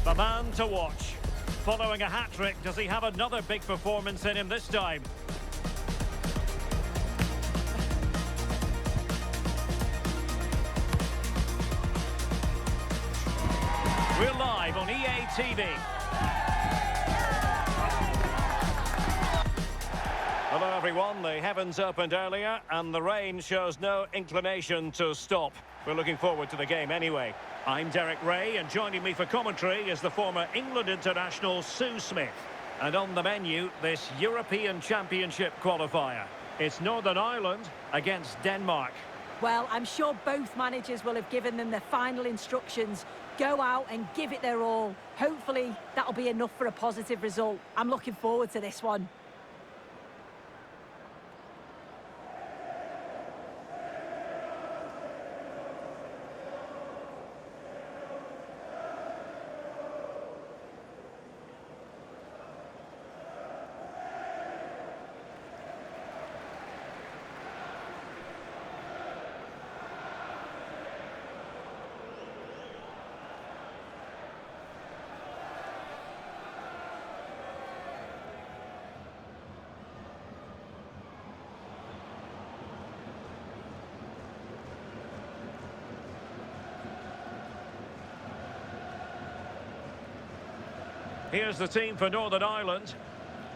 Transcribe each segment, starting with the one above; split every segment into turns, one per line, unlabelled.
The man to watch. Following a hat-trick, does he have another big performance in him this time? We're live on EA TV. Hello everyone, the heavens opened earlier and the rain shows no inclination to stop. We're looking forward to the game anyway. I'm Derek Ray and joining me for commentary is the former England international Sue Smith. And on the menu, this European Championship qualifier. It's Northern Ireland against Denmark.
Well, I'm sure both managers will have given them their final instructions. Go out and give it their all. Hopefully, that'll be enough for a positive result. I'm looking forward to this one.
Here's the team for Northern Ireland.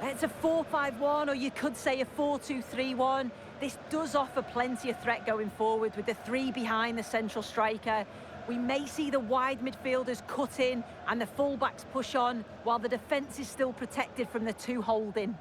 It's a 4-5-1, or you could say a 4-2-3-1. This does offer plenty of threat going forward with the three behind the central striker. We may see the wide midfielders cut in and the fullbacks push on, while the defence is still protected from the two holding.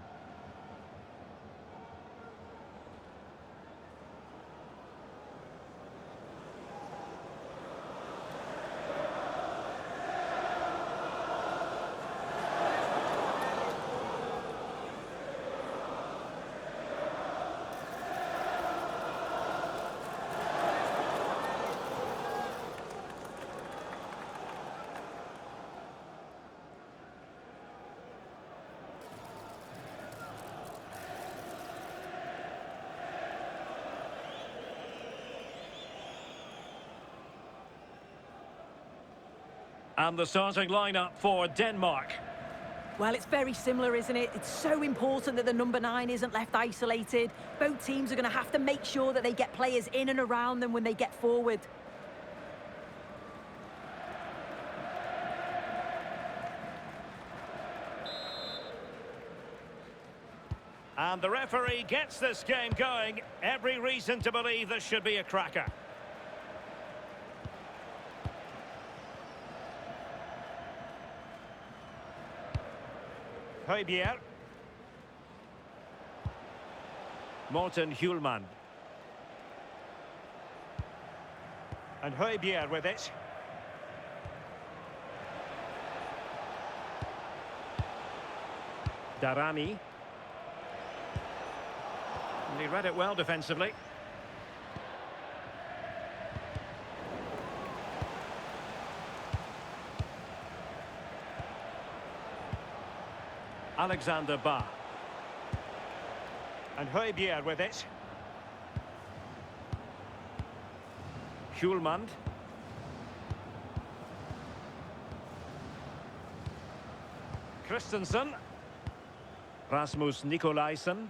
And the starting lineup for Denmark.
Well, it's very similar, isn't it? It's so important that the number 9 isn't left isolated. Both teams are going to have to make sure that they get players in and around them when they get forward.
And the referee gets this game going. Every reason to believe this should be a cracker. Højbjerg. Morten Hjulmand. And Højbjerg with it. Darami. And he read it well defensively. Alexander Ba. And Højbjerg with it. Hjulmand. Christensen. Rasmus Nikolaisen.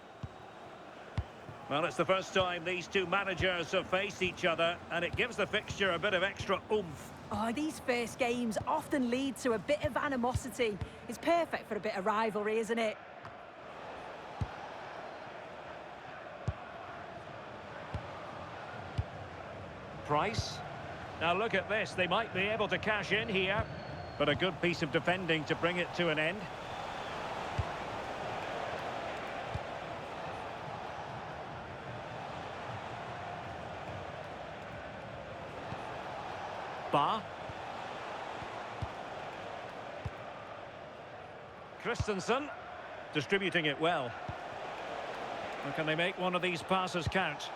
Well, it's the first time these two managers have faced each other, and it gives the fixture a bit of extra oomph.
Oh, these first games often lead to a bit of animosity. It's perfect for a bit of rivalry, isn't it?
Price. Now look at this, they might be able to cash in here, but a good piece of defending to bring it to an end. Ba. Christensen distributing it well. Or can they make one of these passes count?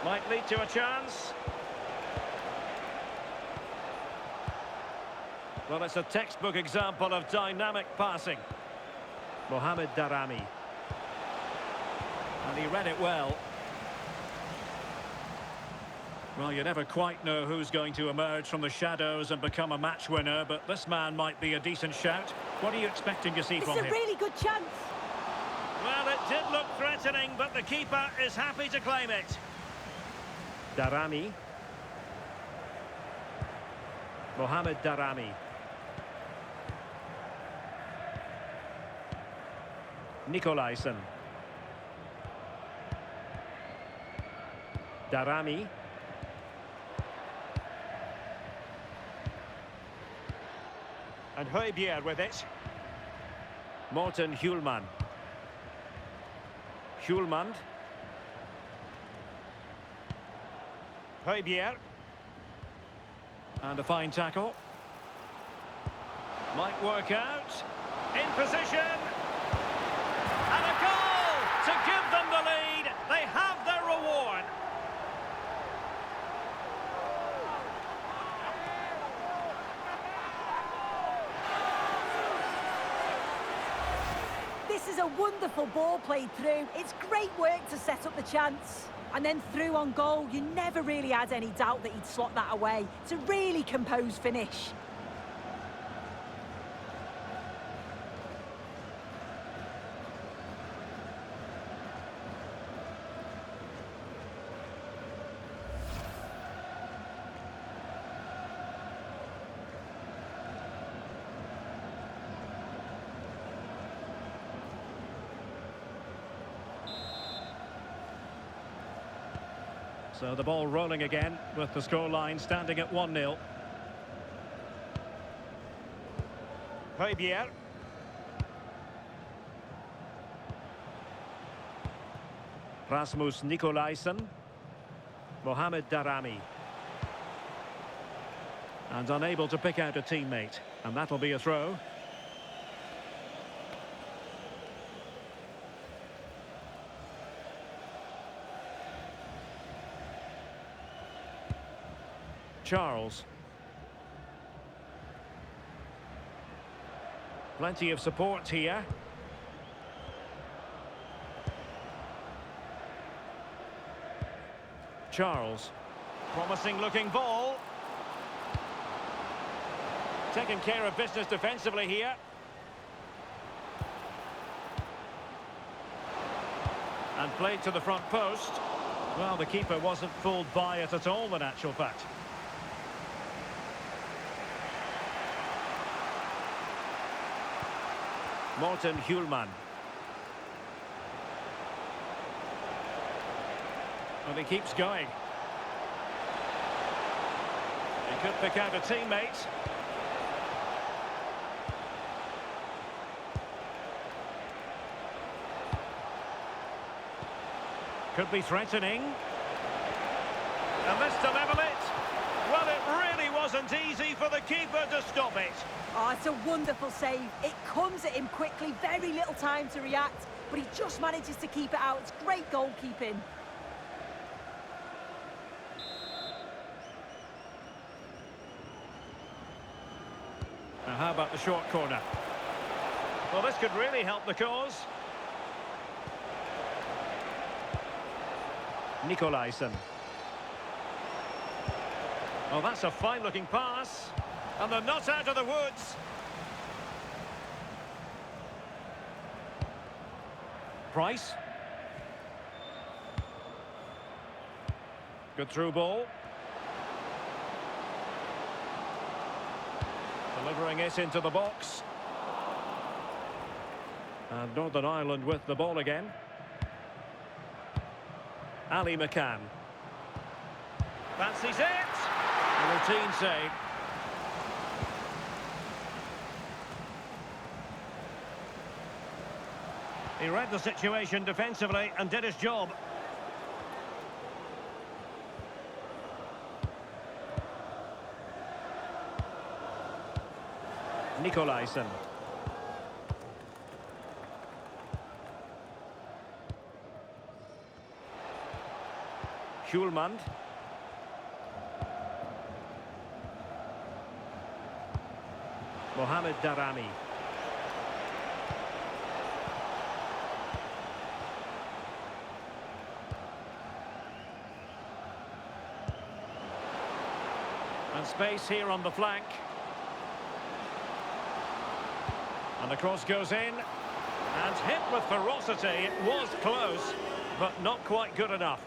Might lead to a chance. Well, it's a textbook example of dynamic passing. Mohamed Darami. And he read it well. Well, you never quite know who's going to emerge from the shadows and become a match winner, but this man might be a decent shout. What are you expecting to see
This
from
is
him?
a really good chance.
Well, it did look threatening, but the keeper is happy to claim it. Darami. Mohamed Darami. Nicolaisen. Darami. And Højbjerg with it. Morten Hjulmand. Hjulmand. Højbjerg. And a fine tackle. Might work out. In position. And a goal to give them the lead. They have their reward.
This is a wonderful ball played through. It's great work to set up the chance. And then through on goal, you never really had any doubt that he'd slot that away. It's a really composed finish.
So the ball rolling again with the scoreline standing at 1-0. Højbjerg. Rasmus Nicolaisen. Mohamed Darami. And unable to pick out a teammate. And that'll be a throw. Charles. Plenty of support here. Charles. Promising looking ball. Taking care of business defensively here. And played to the front post. Well, the keeper wasn't fooled by it at all, in actual fact. Morten Hjulmand. And he keeps going. He could pick out a teammate. Could be threatening. And this to level it. Well, it really wasn't easy for the keeper to stop it.
Oh, it's a wonderful save. It comes at him quickly, very little time to react, but he just manages to keep it out. It's great goalkeeping.
Now, how about the short corner? Well, this could really help the cause. Nicolaisen. Oh, that's a fine-looking pass. And they're not out of the woods. Price. Good through ball. Delivering it into the box. And Northern Ireland with the ball again. Ali McCann. Fancies it. A routine save. He read the situation defensively and did his job. Nicolaisen. Hjulmand. Mohamed Darami. And space here on the flank. And the cross goes in. And hit with ferocity. It was close, but not quite good enough.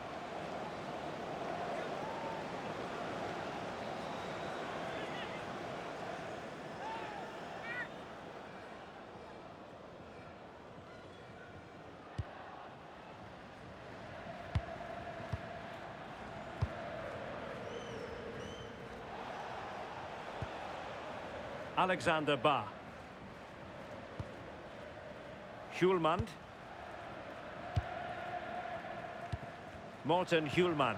Alexander Ba. Hjulmand. Morten Hjulmand.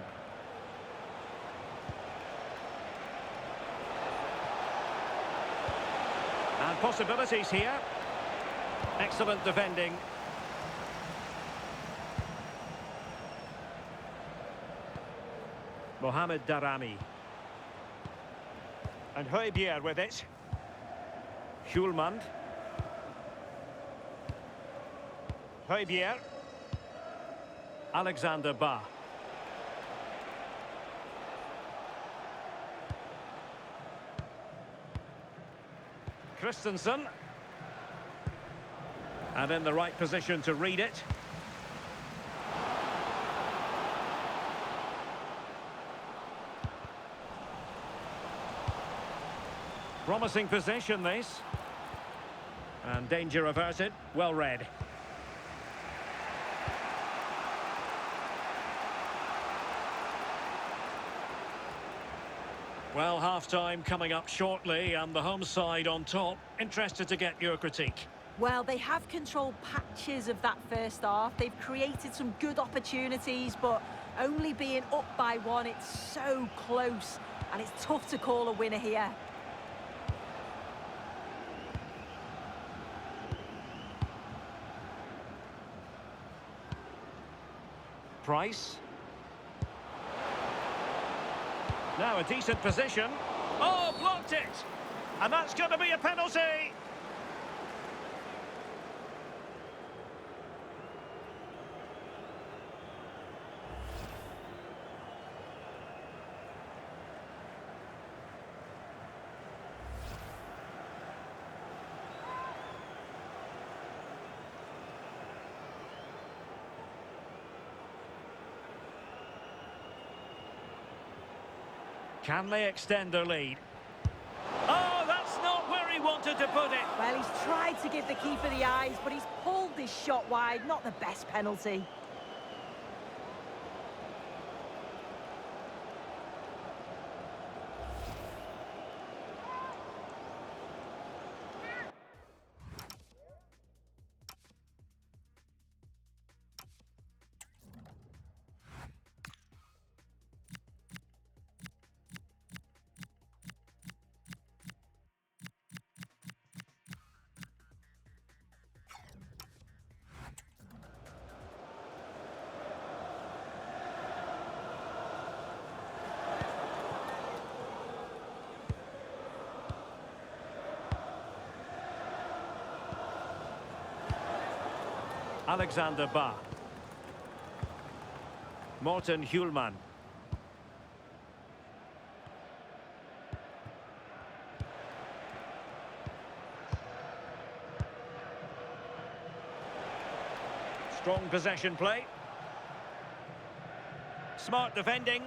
And possibilities here. Excellent defending. Mohamed Darami. And Højbjerg with it. Hjulmand. Højbjerg. Alexander Ba. Christensen. And in the right position to read it. Promising possession, this. And danger averted. Well read. Well, half-time coming up shortly, and the home side on top. Interested to get your critique.
Well, they have controlled patches of that first half. They've created some good opportunities, but only being up by one, it's so close, and it's tough to call a winner here.
Price. Now a decent position. Oh, blocked it! And that's going to be a penalty! Can they extend their lead? Oh, that's not where he wanted to put it.
Well, he's tried to give the keeper the eyes, but he's pulled this shot wide. Not the best penalty.
Alexander Ba. Morten Hjulmand. Strong possession play. Smart defending.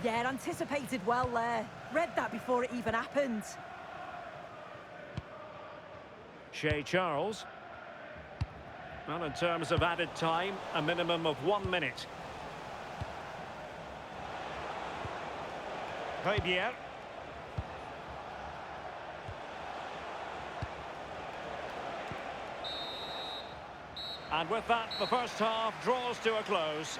Yeah, anticipated well there. Read that before it even happened.
Shea Charles. Well, in terms of added time, a minimum of 1 minute. Højbjerg. And with that, the first half draws to a close.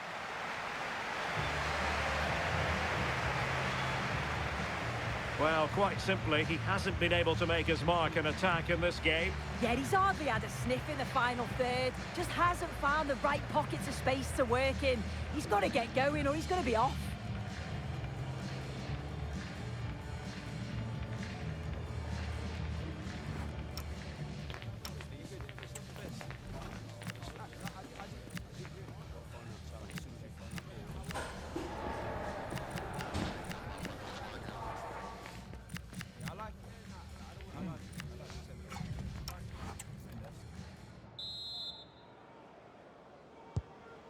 Well, quite simply, he hasn't been able to make his mark in attack in this game.
Yeah, he's hardly had a sniff in the final third. Just hasn't found the right pockets of space to work in. He's got to get going or he's going to be off.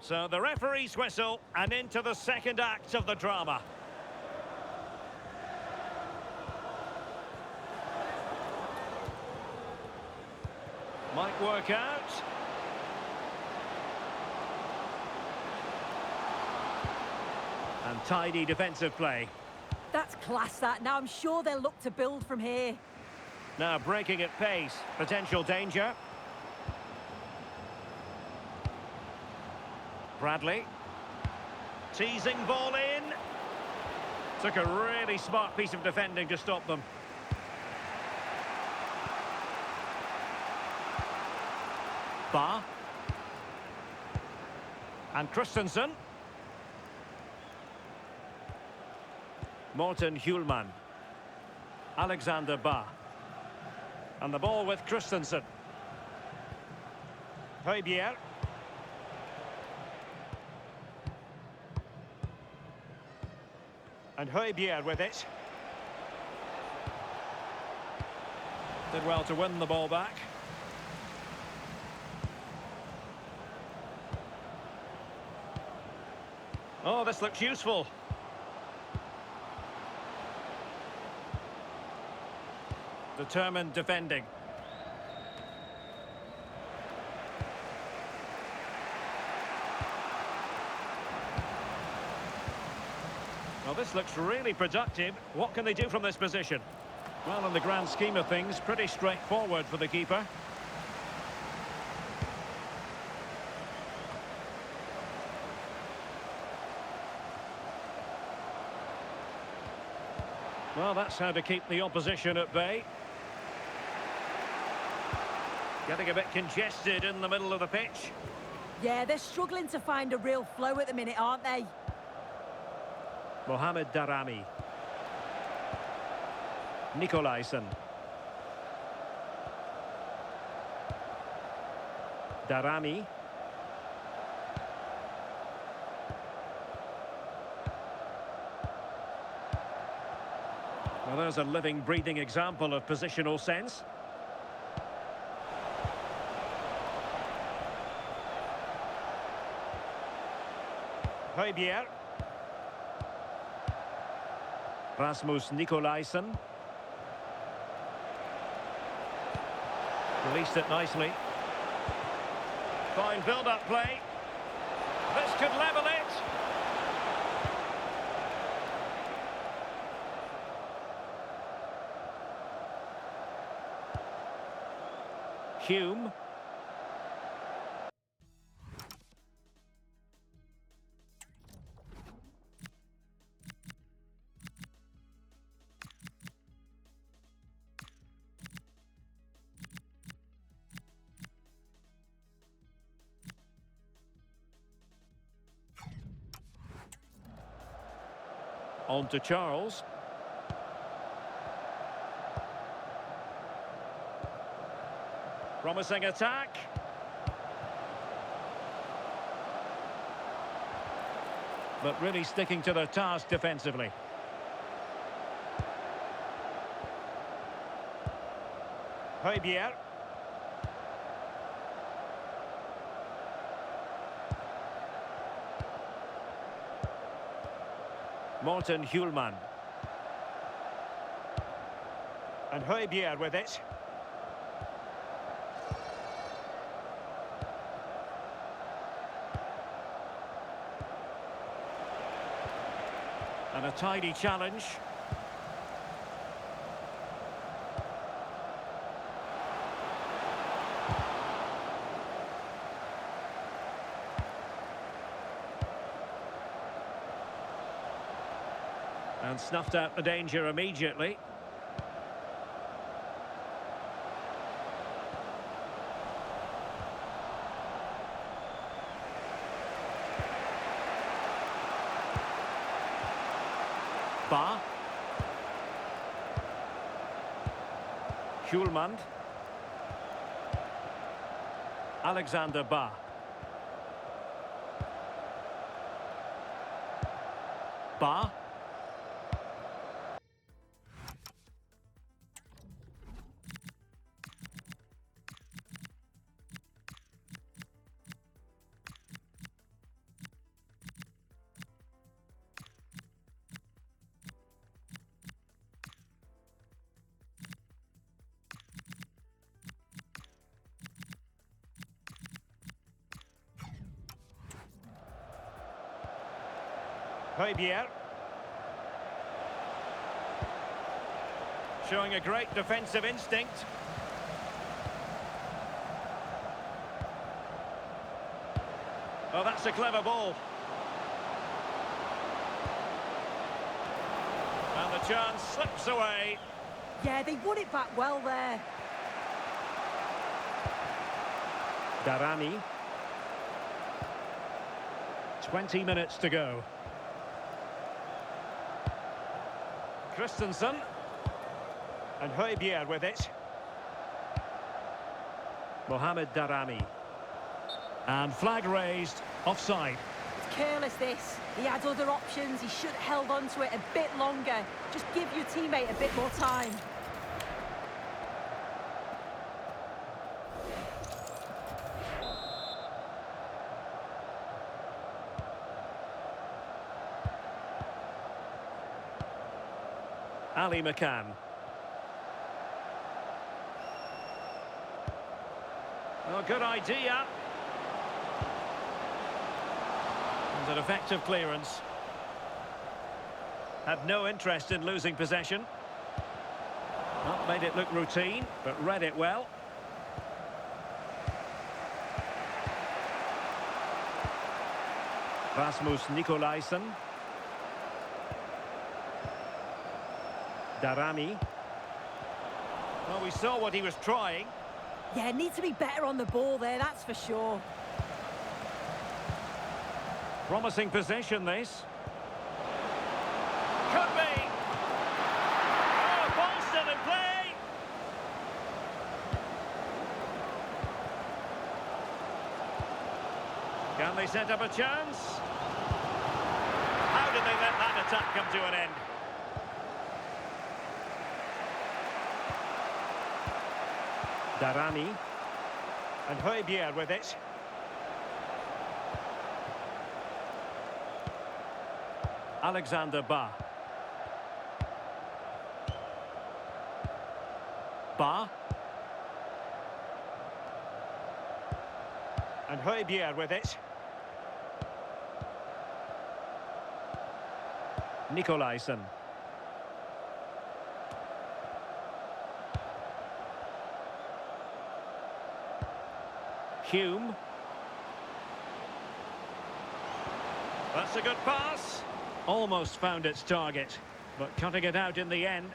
So the referee's whistle and into the second act of the drama. Might work out. And tidy defensive play.
That's class, that. Now I'm sure they'll look to build from here.
Now breaking at pace. Potential danger. Bradley. Teasing ball in. Took a really smart piece of defending to stop them. Ba. And Christensen. Morten Hjulman. Alexander Ba. And the ball with Christensen. Højbjerg. And Højbjerg with it. Did well to win the ball back. Oh, this looks useful. Determined defending. Well, this looks really productive. What can they do from this position? Well, in the grand scheme of things, pretty straightforward for the keeper. Well, that's how to keep the opposition at bay. Getting a bit congested in the middle of the pitch.
Yeah, they're struggling to find a real flow at the minute, aren't they?
Mohamed Daramy. Nikolaisen. Daramy. Well, there's a living, breathing example of positional sense. Højbjerg. Rasmus Nikolaisen. Released it nicely. Fine build-up play. This could level it. Hume. On to Charles. Promising attack. But really sticking to their task defensively. Højbjerg. Morten Hjulman. And Højbjerg with it. And a tidy challenge. And snuffed out the danger immediately. Ba. Hjulman. Alexander Ba. Ba. Højbjerg. Showing a great defensive instinct. Oh, that's a clever ball. And the chance slips away.
Yeah, they won it back well there.
Darami. 20 minutes to go. Christensen. And Højbjerg with it. Mohamed Darami. And flag raised, offside.
It's careless, this. He had other options. He should have held on to it a bit longer. Just give your teammate a bit more time.
Ali McCann. Oh, good idea. And an effective clearance. Had no interest in losing possession. Not made it look routine, but read it well. Rasmus Nikolaisen. Darami. Well, we saw what he was trying.
Yeah, needs to be better on the ball there, that's for sure.
Promising possession, this. Could be. Oh, ball still in play. Can they set up a chance? How did they let that attack come to an end? Darami. And Højbjerg with it. Alexander Ba. Ba. And Højbjerg with it. Nikolaisen. Hume. That's a good pass. Almost found its target, but cutting it out in the end.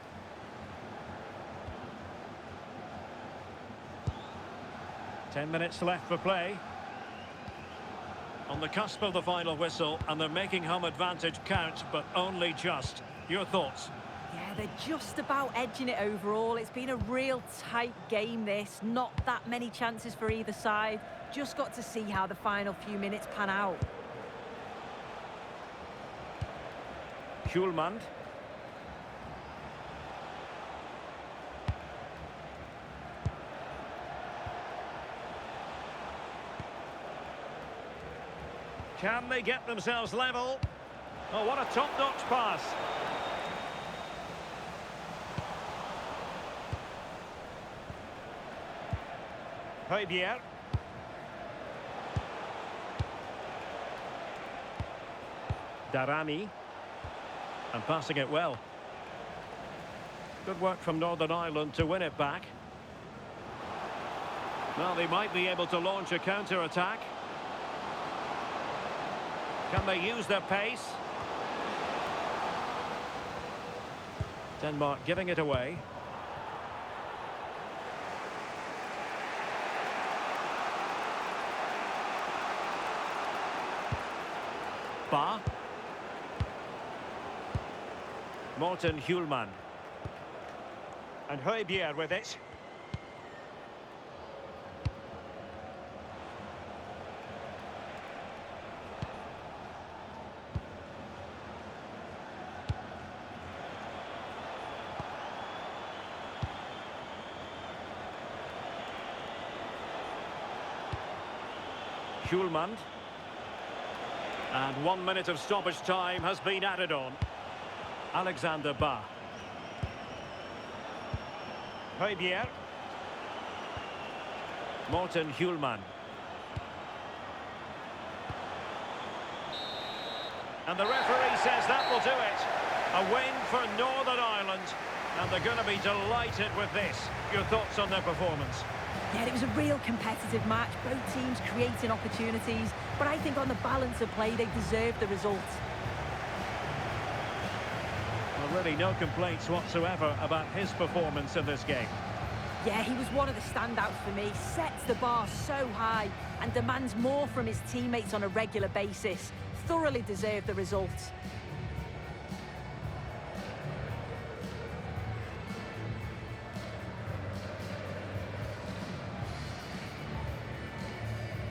Ten minutes left for play. On the cusp of the final whistle, and they're making home advantage count, but only just. Your thoughts?
Yeah, they're just about edging it overall. It's been a real tight game, this. Not that many chances for either side. Just got to see how the final few minutes pan out.
Hjulmand. Can they get themselves level? Oh, what a top-notch pass. Højbjerg. Darami. And passing it well. Good work from Northern Ireland to win it back. Well, they might be able to launch a counter-attack. Can they use their pace? Denmark giving it away. Ba. Morten Hjulmand. And Højbjerg with it. Hjulmand. And 1 minute of stoppage time has been added on. Alexander Ba. Højbjerg. Morten Hjulmand. And the referee says that will do it. A win for Northern Ireland. And they're going to be delighted with this. Your thoughts on their performance?
Yeah, it was a real competitive match. Both teams creating opportunities. But I think on the balance of play, they deserved the result.
Well, really no complaints whatsoever about his performance in this game.
Yeah, he was one of the standouts for me. Sets the bar so high and demands more from his teammates on a regular basis. Thoroughly deserved the result.